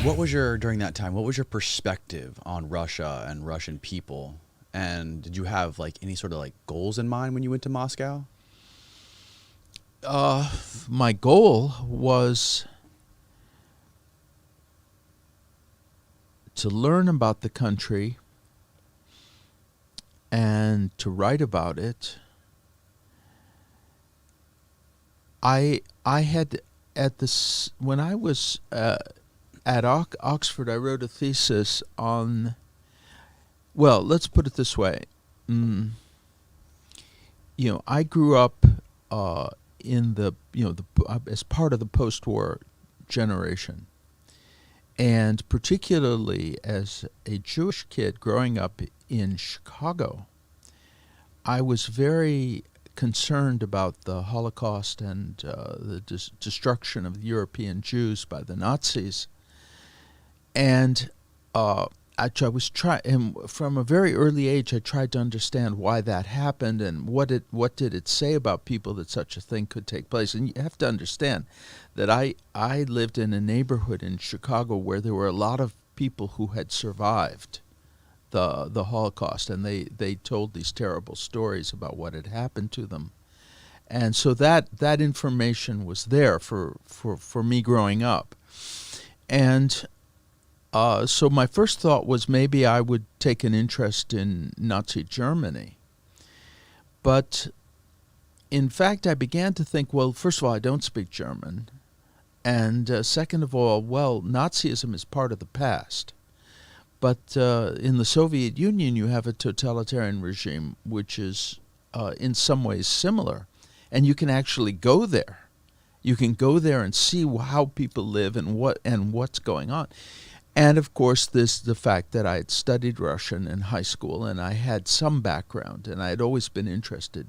During that time, what was your perspective on Russia and Russian people? And did you have like any sort of like goals in mind when you went to Moscow? My goal was to learn about the country and to write about it. I had at this when I was at Oxford, I wrote a thesis on. Well, let's put it this way. I grew up in as part of the post-war generation, and particularly as a Jewish kid growing up in Chicago, I was very concerned about the Holocaust and the destruction of the European Jews by the Nazis. And from a very early age, I tried to understand why that happened and what did it say about people that such a thing could take place. And you have to understand that I lived in a neighborhood in Chicago where there were a lot of people who had survived the Holocaust, and they told these terrible stories about what had happened to them. And so that information was there for me growing up. And so my first thought was maybe I would take an interest in Nazi Germany. But in fact, I began to think, well, first of all, I don't speak German. And second of all, well, Nazism is part of the past. But in the Soviet Union, you have a totalitarian regime, which is in some ways similar. And you can actually go there. You can go there and see how people live and what's going on. And of course, the fact that I had studied Russian in high school and I had some background, and I had always been interested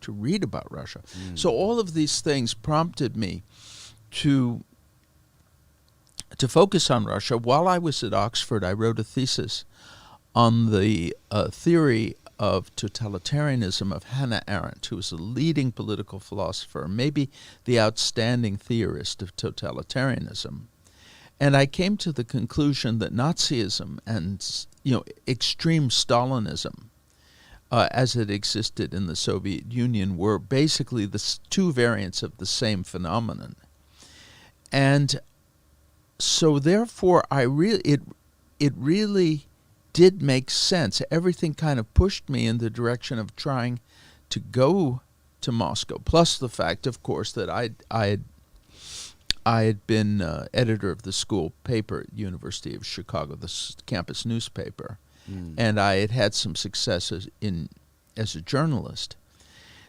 to read about Russia. So all of these things prompted me to focus on Russia. While I was at Oxford, I wrote a thesis on the theory of totalitarianism of Hannah Arendt, who was a leading political philosopher, maybe the outstanding theorist of totalitarianism. And I came to the conclusion that Nazism and extreme Stalinism, as it existed in the Soviet Union, were basically the two variants of the same phenomenon. And so therefore, it really did make sense. Everything kind of pushed me in the direction of trying to go to Moscow. Plus the fact, of course, that I had been editor of the school paper at University of Chicago, the campus newspaper, and I had had some success as a journalist.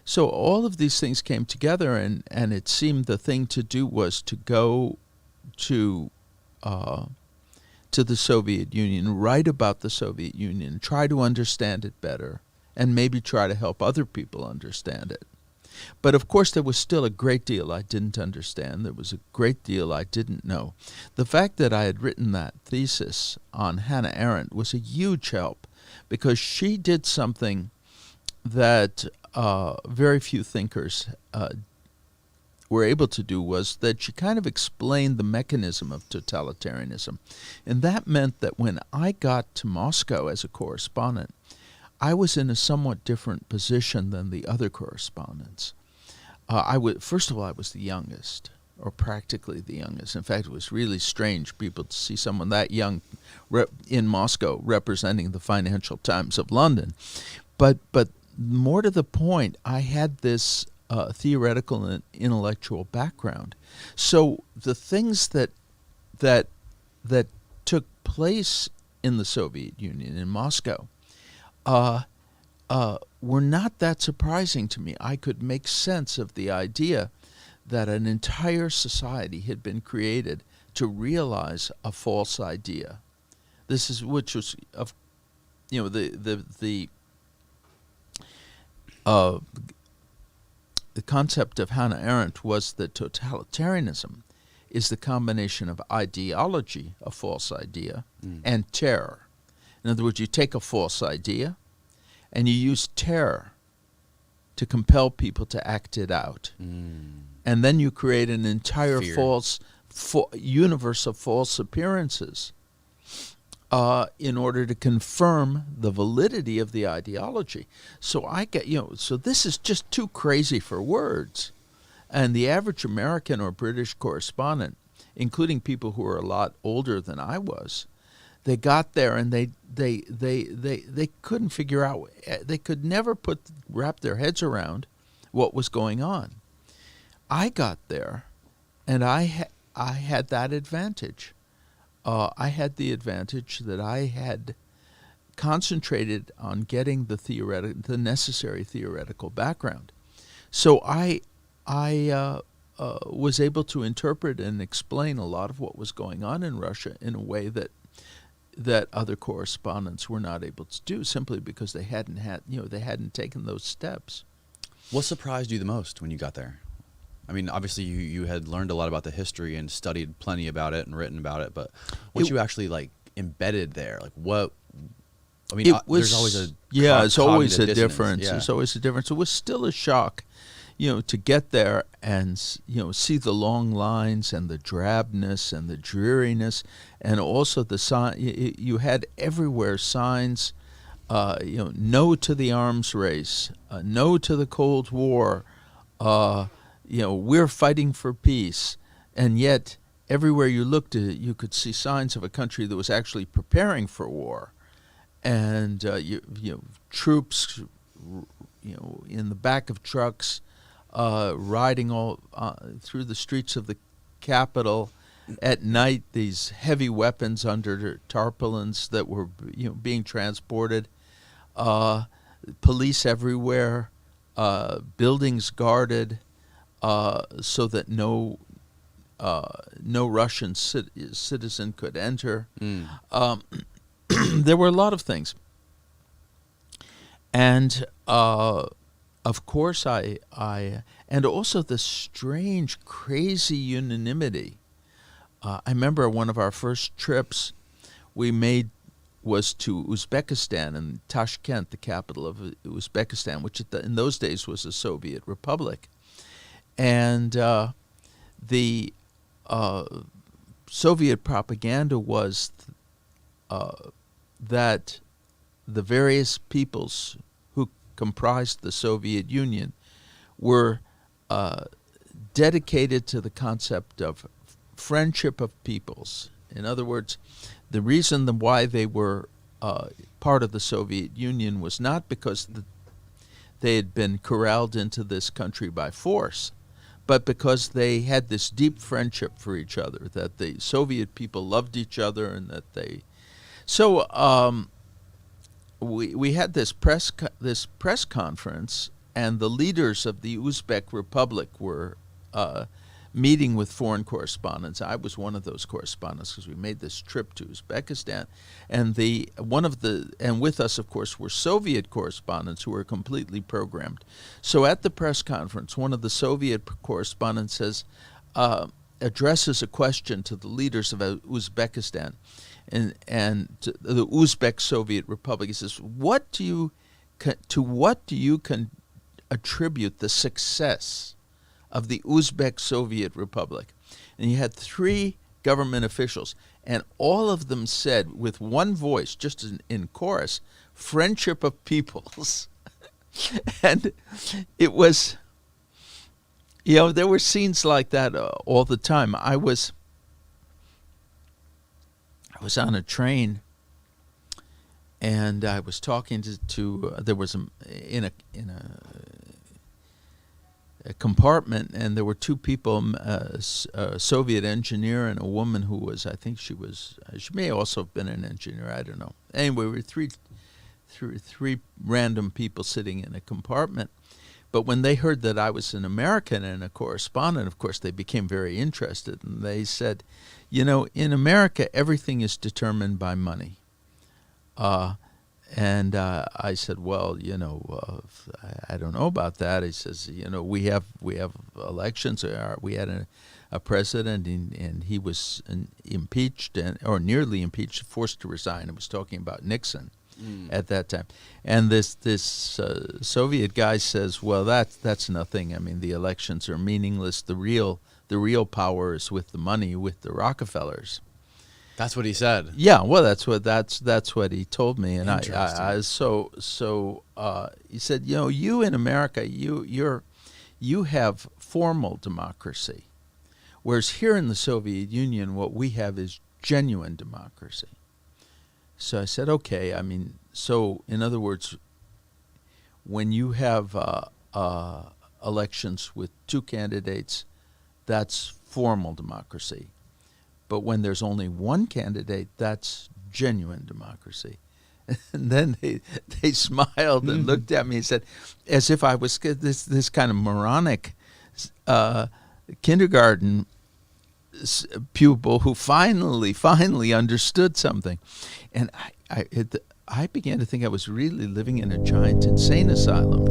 So all of these things came together, and it seemed the thing to do was to go to the Soviet Union, write about the Soviet Union, try to understand it better, and maybe try to help other people understand it. But of course, there was still a great deal I didn't understand. There was a great deal I didn't know. The fact that I had written that thesis on Hannah Arendt was a huge help, because she did something that very few thinkers were able to do, was that she kind of explained the mechanism of totalitarianism. And that meant that when I got to Moscow as a correspondent, I was in a somewhat different position than the other correspondents. First of all, I was the youngest, or practically the youngest. In fact, it was really strange people to see someone that young in Moscow representing the Financial Times of London. But more to the point, I had this theoretical and intellectual background. So the things that took place in the Soviet Union, in Moscow, were not that surprising to me. I could make sense of the idea that an entire society had been created to realize a false idea. Which was the concept of Hannah Arendt was that totalitarianism is the combination of ideology, a false idea, and terror. In other words, you take a false idea and you use terror to compel people to act it out. And then you create an entire Fear. universe of false appearances in order to confirm the validity of the ideology. So I get, so this is just too crazy for words. And the average American or British correspondent, including people who are a lot older than I was, they got there and they couldn't figure out, they could never wrap their heads around what was going on. I got there, and I had that advantage. I had the advantage that I had concentrated on getting the necessary theoretical background. So I was able to interpret and explain a lot of what was going on in Russia in a way that other correspondents were not able to do, simply because they hadn't taken those steps. What surprised you the most when you got there? I mean, obviously you had learned a lot about the history and studied plenty about it and written about it, but once you actually like embedded there, like what? I mean, there's always a it's always a dissonance. difference. Yeah. There's always a difference. It was still a shock, to get there and see the long lines and the drabness and the dreariness, and also the sign. You had everywhere signs, no to the arms race, no to the Cold War. We're fighting for peace, and yet everywhere you looked, you could see signs of a country that was actually preparing for war, and troops, in the back of trucks, riding all through the streets of the capital at night. These heavy weapons under tarpaulins that were being transported, police everywhere, buildings guarded. So that no Russian citizen could enter. There were a lot of things, and of course and also the strange, crazy unanimity. I remember one of our first trips we made was to Uzbekistan, and Tashkent, the capital of Uzbekistan, which in those days was a Soviet republic. And the Soviet propaganda was that the various peoples who comprised the Soviet Union were dedicated to the concept of friendship of peoples. In other words, the reason why they were part of the Soviet Union was not because they had been corralled into this country by force, but because they had this deep friendship for each other, that the Soviet people loved each other, and that they... So we had this press conference, and the leaders of the Uzbek Republic were meeting with foreign correspondents. I was one of those correspondents because we made this trip to Uzbekistan, and with us, of course, were Soviet correspondents who were completely programmed. So at the press conference, one of the Soviet correspondents addresses a question to the leaders of Uzbekistan, and to the Uzbek Soviet Republic. He says, to what do you attribute the success of the Uzbek Soviet Republic? And you had three government officials, and all of them said with one voice, just in chorus, friendship of peoples. And it was, there were scenes like that all the time. I was on a train, and I was talking to there was in a compartment, and there were two people, a Soviet engineer and a woman who was, I think she may also have been an engineer, I don't know. Anyway, we were three random people sitting in a compartment. But when they heard that I was an American and a correspondent, of course, they became very interested, and they said, in America, everything is determined by money. And I said, well, I don't know about that. He says, we have elections. We had a president, and he was impeached or nearly impeached, forced to resign. I was talking about Nixon at that time. And this Soviet guy says, well, that's nothing. I mean, the elections are meaningless. The real the real power is with the money, with the Rockefellers. That's what he said. Yeah, well, that's what he told me, and Interesting. he said, you in America, you have formal democracy, whereas here in the Soviet Union, what we have is genuine democracy. So I said, okay. I mean, so in other words, when you have elections with two candidates, that's formal democracy. But when there's only one candidate, that's genuine democracy. And then they smiled and looked at me and said, as if I was this kind of moronic kindergarten pupil who finally understood something. And I began to think I was really living in a giant insane asylum,